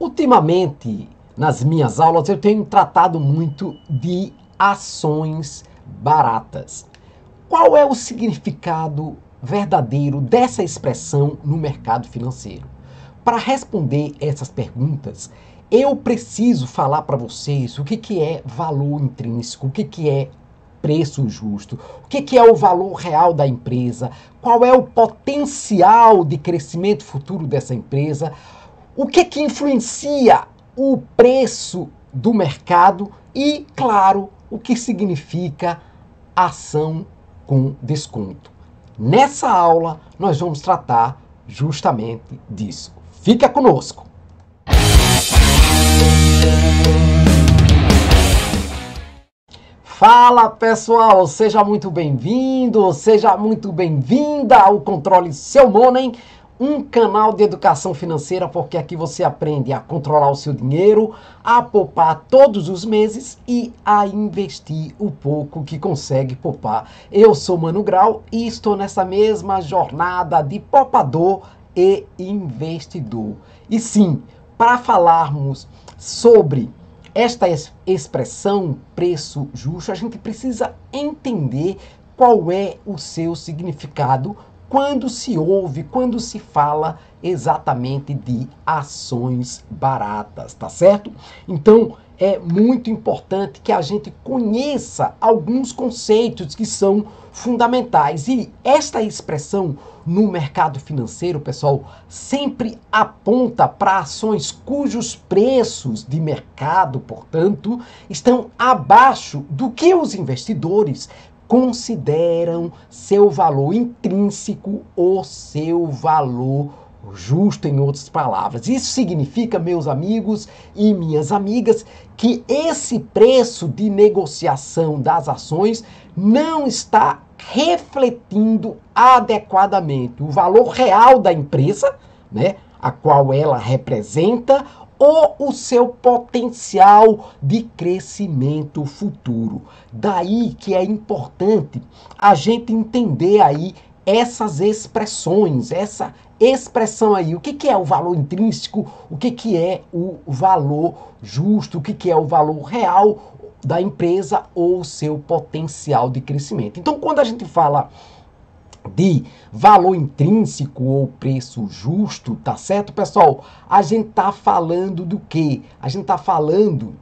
Ultimamente, nas minhas aulas, eu tenho tratado muito de ações baratas. Qual é o significado verdadeiro dessa expressão no mercado financeiro? Para responder essas perguntas, eu preciso falar para vocês o que é valor intrínseco, o que é preço justo, o que é o valor real da empresa, qual é o potencial de crescimento futuro dessa empresa, o que influencia o preço do mercado e, claro, o que significa ação com desconto. Nessa aula, nós vamos tratar justamente disso. Fica conosco! Fala pessoal, seja muito bem-vindo, seja muito bem-vinda ao Controle Seu Money, um canal de educação financeira, porque aqui você aprende a controlar o seu dinheiro, a poupar todos os meses e a investir o pouco que consegue poupar. Eu sou Mano Grau e estou nessa mesma jornada de poupador e investidor. E sim, para falarmos sobre esta expressão preço justo, a gente precisa entender qual é o seu significado quando se ouve, quando se fala exatamente de ações baratas, tá certo? Então, é muito importante que a gente conheça alguns conceitos que são fundamentais. E esta expressão no mercado financeiro, pessoal, sempre aponta para ações cujos preços de mercado, portanto, estão abaixo do que os investidores consideram seu valor intrínseco ou seu valor justo, em outras palavras. Isso significa, meus amigos e minhas amigas, que esse preço de negociação das ações não está refletindo adequadamente o valor real da empresa, né, a qual ela representa, ou o seu potencial de crescimento futuro. Daí que é importante a gente entender aí essas expressões, essa expressão aí, o que é o valor intrínseco, o que é o valor justo, o que é o valor real da empresa ou o seu potencial de crescimento. Então, quando a gente fala de valor intrínseco ou preço justo, tá certo, pessoal? A gente tá falando do quê? A gente tá falando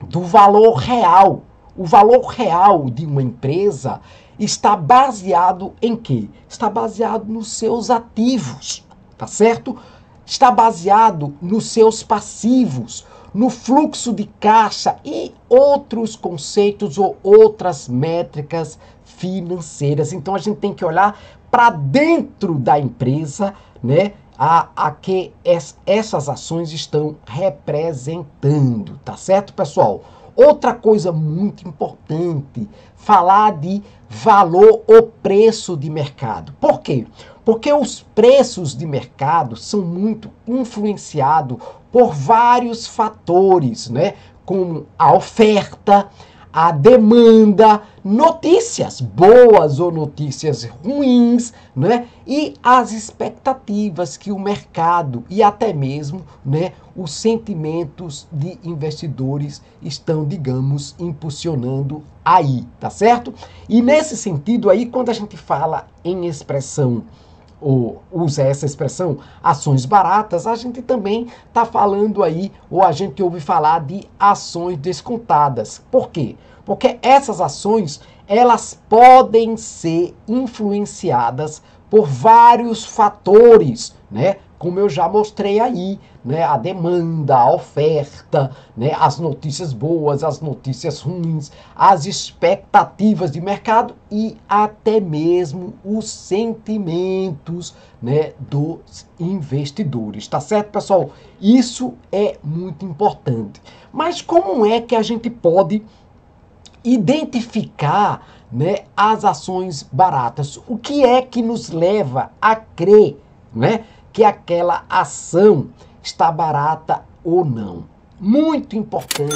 do valor real. O valor real de uma empresa está baseado em quê? Está baseado nos seus ativos, tá certo? Está baseado nos seus passivos, no fluxo de caixa e outros conceitos ou outras métricas financeiras. Então a gente tem que olhar para dentro da empresa, né, a que essas ações estão representando, tá certo, pessoal? Outra coisa muito importante, falar de valor ou preço de mercado. Por quê? Porque os preços de mercado são muito influenciados por vários fatores, né? Como a oferta, a demanda, notícias boas ou notícias ruins, né? E as expectativas que o mercado e até mesmo, né, os sentimentos de investidores estão, digamos, impulsionando aí, tá certo? E nesse sentido aí, quando a gente fala em expressão ou usa essa expressão, ações baratas, a gente também está falando aí, ou a gente ouve falar de ações descontadas. Por quê? Porque essas ações, elas podem ser influenciadas por vários fatores, né? Como eu já mostrei aí, né? A demanda, a oferta, né? As notícias boas, as notícias ruins, as expectativas de mercado e até mesmo os sentimentos, né, dos investidores, tá certo, pessoal? Isso é muito importante. Mas como é que a gente pode identificar, né, as ações baratas? O que é que nos leva a crer, né, que aquela ação está barata ou não? Muito importante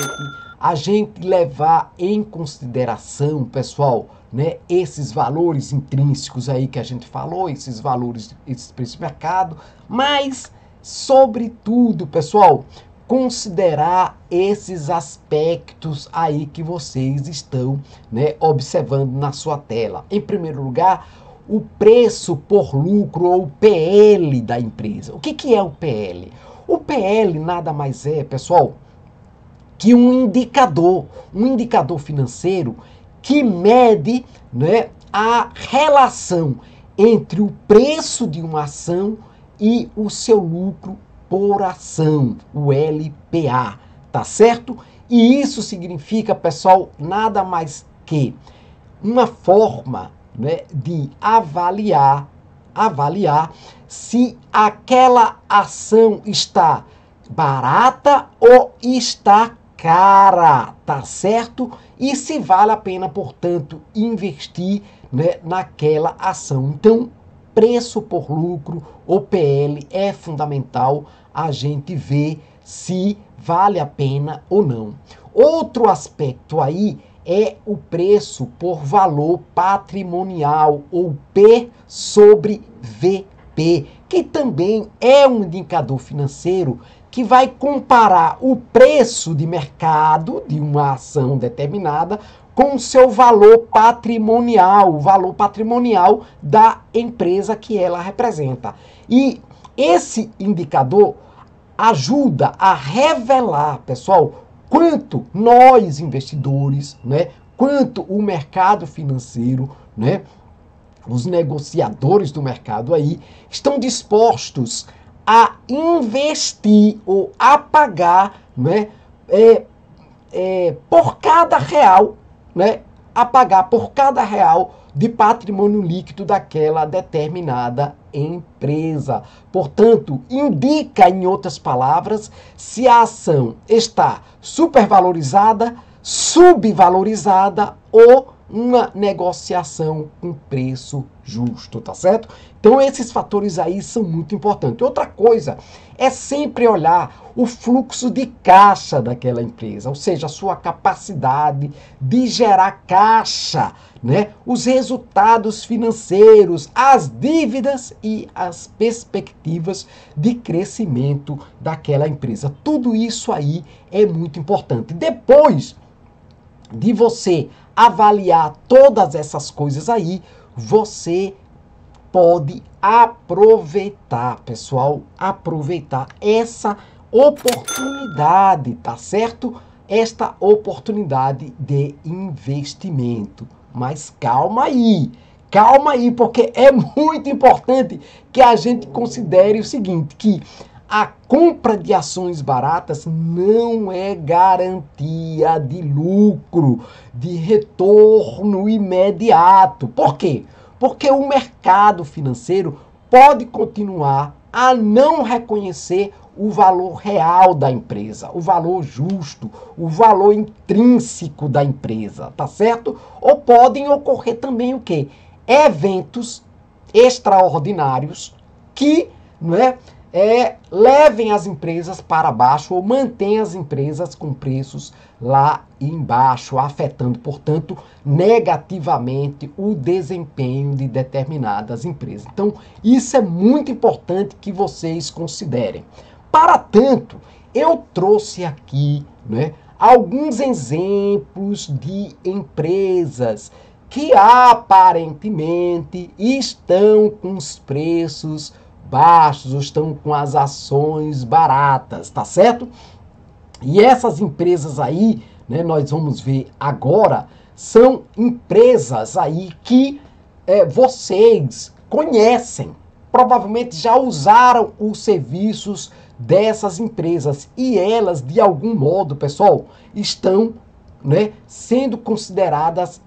a gente levar em consideração, pessoal, né, esses valores intrínsecos aí que a gente falou, esses valores, esses preços de mercado, mas sobretudo, pessoal, considerar esses aspectos aí que vocês estão, né, observando na sua tela. Em primeiro lugar, o preço por lucro ou PL da empresa. O que é o PL? O PL nada mais é, pessoal, que um indicador financeiro que mede, né, a relação entre o preço de uma ação e o seu lucro por ação, o LPA, tá certo? E isso significa, pessoal, nada mais que uma forma, né, de avaliar se aquela ação está barata ou está cara, tá certo? E se vale a pena, portanto, investir, né, naquela ação. Então, preço por lucro, ou PL, é fundamental a gente ver se vale a pena ou não. Outro aspecto aí é o preço por valor patrimonial, ou P sobre VP, que também é um indicador financeiro que vai comparar o preço de mercado de uma ação determinada com o seu valor patrimonial, o valor patrimonial da empresa que ela representa. E esse indicador ajuda a revelar, pessoal, quanto nós investidores, né, quanto o mercado financeiro, né, os negociadores do mercado aí estão dispostos a investir ou a pagar, né, por cada real, né, a pagar por cada real de patrimônio líquido daquela determinada empresa. Portanto, indica, em outras palavras, se a ação está supervalorizada, subvalorizada ou uma negociação com preço justo, tá certo? Então esses fatores aí são muito importantes. Outra coisa é sempre olhar o fluxo de caixa daquela empresa, ou seja, a sua capacidade de gerar caixa, né? Os resultados financeiros, as dívidas e as perspectivas de crescimento daquela empresa. Tudo isso aí é muito importante. Depois de você avaliar todas essas coisas aí, você pode aproveitar, pessoal, aproveitar essa oportunidade, tá certo? Esta oportunidade de investimento. Mas calma aí, porque é muito importante que a gente considere o seguinte, que a compra de ações baratas não é garantia de lucro, de retorno imediato. Por quê? Porque o mercado financeiro pode continuar a não reconhecer o valor real da empresa, o valor justo, o valor intrínseco da empresa, tá certo? Ou podem ocorrer também o quê? Eventos extraordinários que, né, levem as empresas para baixo ou mantêm as empresas com preços lá embaixo, afetando, portanto, negativamente o desempenho de determinadas empresas. Então, isso é muito importante que vocês considerem. Para tanto, eu trouxe aqui, né, alguns exemplos de empresas que aparentemente estão com os preços baixos, estão com as ações baratas, tá certo? E essas empresas aí, né, nós vamos ver agora, são empresas aí que vocês conhecem, provavelmente já usaram os serviços dessas empresas e elas, de algum modo, pessoal, estão, né, sendo consideradas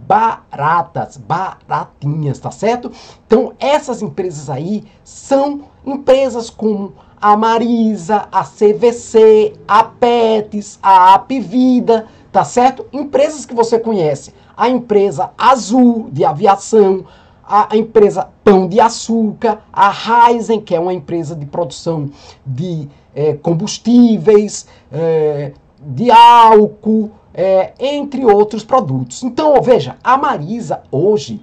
baratas, baratinhas, tá certo? Então, essas empresas aí são empresas como a Marisa, a CVC, a Pets, a Apvida, tá certo? Empresas que você conhece. A empresa Azul, de aviação, a empresa Pão de Açúcar, a Raizen, que é uma empresa de produção de combustíveis, de álcool, entre outros produtos. Então, veja, a Marisa hoje,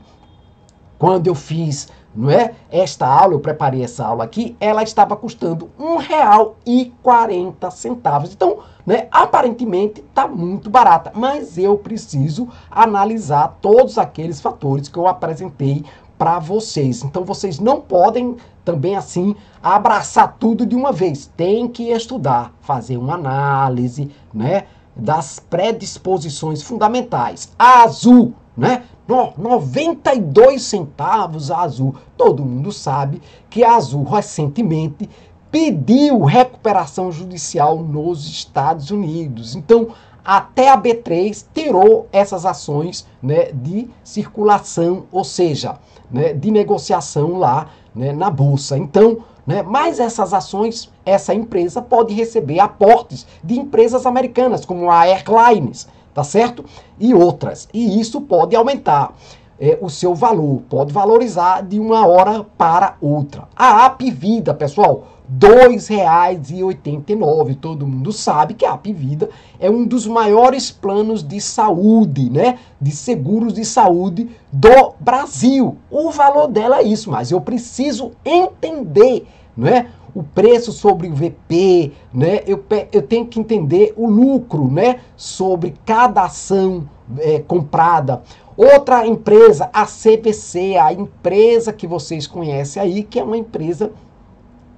quando eu fiz não é? Esta aula, eu preparei essa aula aqui, ela estava custando R$1,40. Então, né, aparentemente está muito barata, mas eu preciso analisar todos aqueles fatores que eu apresentei para vocês. Então, vocês não podem também assim abraçar tudo de uma vez. Tem que estudar, fazer uma análise, né, das predisposições fundamentais. A Azul, né? 92 centavos a Azul. Todo mundo sabe que a Azul recentemente pediu recuperação judicial nos Estados Unidos. Então, até a B3 tirou essas ações, né, de circulação, ou seja, né, de negociação lá, né, na bolsa. Então, né, mas essas ações, essa empresa pode receber aportes de empresas americanas, como a Airlines, tá certo? E outras. E isso pode aumentar o seu valor, pode valorizar de uma hora para outra. A Apvida, pessoal, R$2,89. Todo mundo sabe que a Apvida é um dos maiores planos de saúde, né? De seguros de saúde do Brasil. O valor dela é isso, mas eu preciso entender, né? O preço sobre o VP, né? Eu tenho que entender o lucro, né? Sobre cada ação comprada. Outra empresa, a CVC, a empresa que vocês conhecem aí, que é uma empresa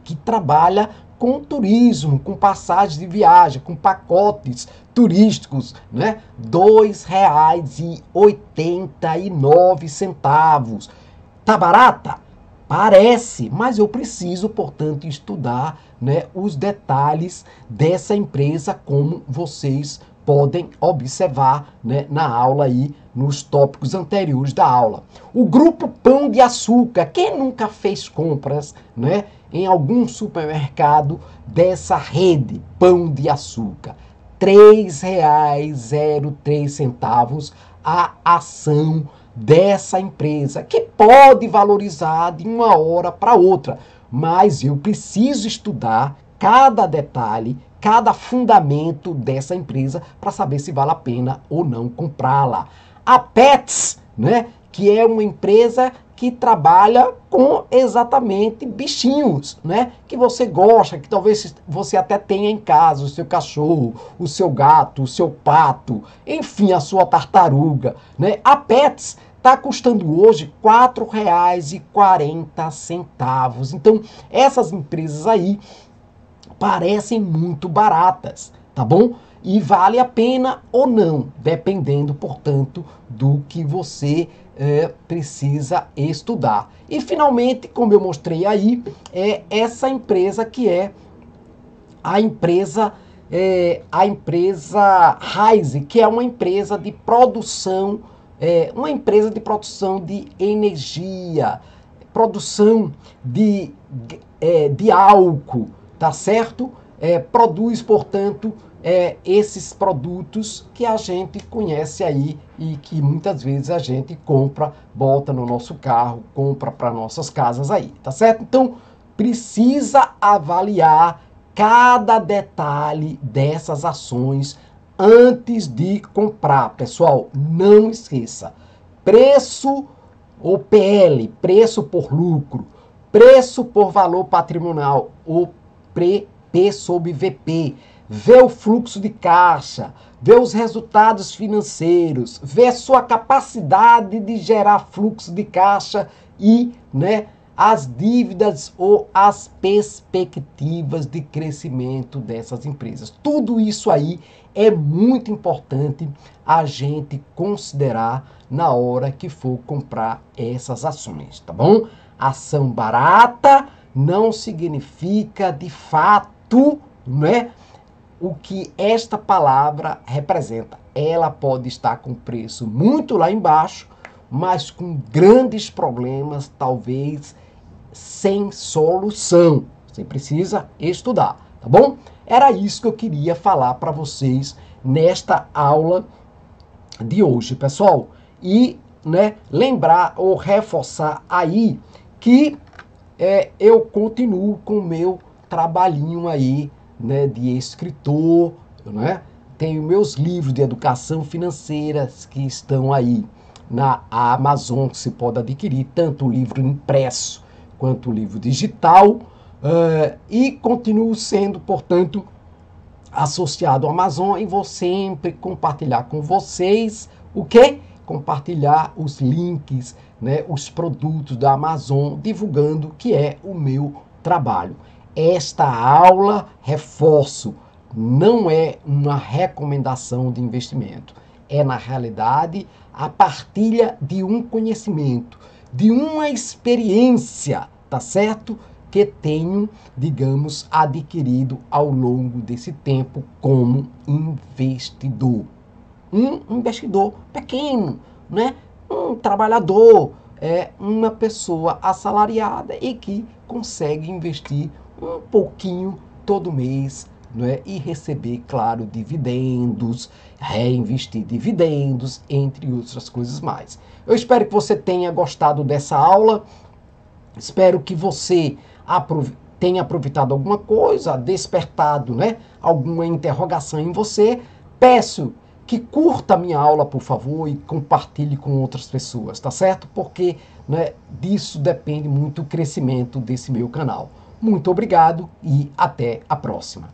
que trabalha com turismo, com passagens de viagem, com pacotes turísticos, né? R$2,89. Tá barata? Parece, mas eu preciso, portanto, estudar, né, os detalhes dessa empresa, como vocês podem observar, né, na aula aí, nos tópicos anteriores da aula. O grupo Pão de Açúcar, quem nunca fez compras, né, em algum supermercado dessa rede Pão de Açúcar? R$3,03 a ação dessa empresa, que pode valorizar de uma hora para outra, mas eu preciso estudar cada detalhe, cada fundamento dessa empresa para saber se vale a pena ou não comprá-la. A Petz, né, que é uma empresa que trabalha com exatamente bichinhos, né, que você gosta, que talvez você até tenha em casa, o seu cachorro, o seu gato, o seu pato, enfim, a sua tartaruga, né? A Petz está custando hoje R$4,40. Então, essas empresas aí parecem muito baratas, tá bom? E vale a pena ou não, dependendo, portanto, do que você precisa estudar. E, finalmente, como eu mostrei aí, é essa empresa que é a empresa Raízen, que é uma empresa de produção, de energia, produção de álcool, tá certo? Produz, portanto, esses produtos que a gente conhece aí e que muitas vezes a gente compra, bota no nosso carro, compra para nossas casas aí, tá certo? Então, precisa avaliar cada detalhe dessas ações antes de comprar. Pessoal, não esqueça, preço ou PL, preço por lucro, preço por valor patrimonial, ou P sobre VP, vê o fluxo de caixa, vê os resultados financeiros, vê sua capacidade de gerar fluxo de caixa e, né, as dívidas ou as perspectivas de crescimento dessas empresas. Tudo isso aí é muito importante a gente considerar na hora que for comprar essas ações, tá bom? Ação barata não significa de fato, né, o que esta palavra representa. Ela pode estar com preço muito lá embaixo, mas com grandes problemas, talvez sem solução. Você precisa estudar, tá bom? Era isso que eu queria falar para vocês nesta aula de hoje, pessoal. E, né, lembrar ou reforçar aí que eu continuo com o meu trabalhinho aí, né, de escritor, né? Tenho meus livros de educação financeira que estão aí na Amazon, que se pode adquirir tanto o livro impresso quanto o livro digital, e continuo sendo, portanto, associado à Amazon, e vou sempre compartilhar com vocês o quê? Compartilhar os links, né, os produtos da Amazon, divulgando o que é o meu trabalho. Esta aula, reforço, não é uma recomendação de investimento. É, na realidade, a partilha de um conhecimento, de uma experiência, tá certo? Que tenho, digamos, adquirido ao longo desse tempo como investidor. Um investidor pequeno, né? Um trabalhador, uma pessoa assalariada e que consegue investir um pouquinho todo mês, né? E receber, claro, dividendos, reinvestir dividendos, entre outras coisas mais. Eu espero que você tenha gostado dessa aula, espero que você tenha aproveitado alguma coisa, despertado, né, alguma interrogação em você. Peço que curta a minha aula, por favor, e compartilhe com outras pessoas, tá certo? Porque, né, disso depende muito o crescimento desse meu canal. Muito obrigado e até a próxima.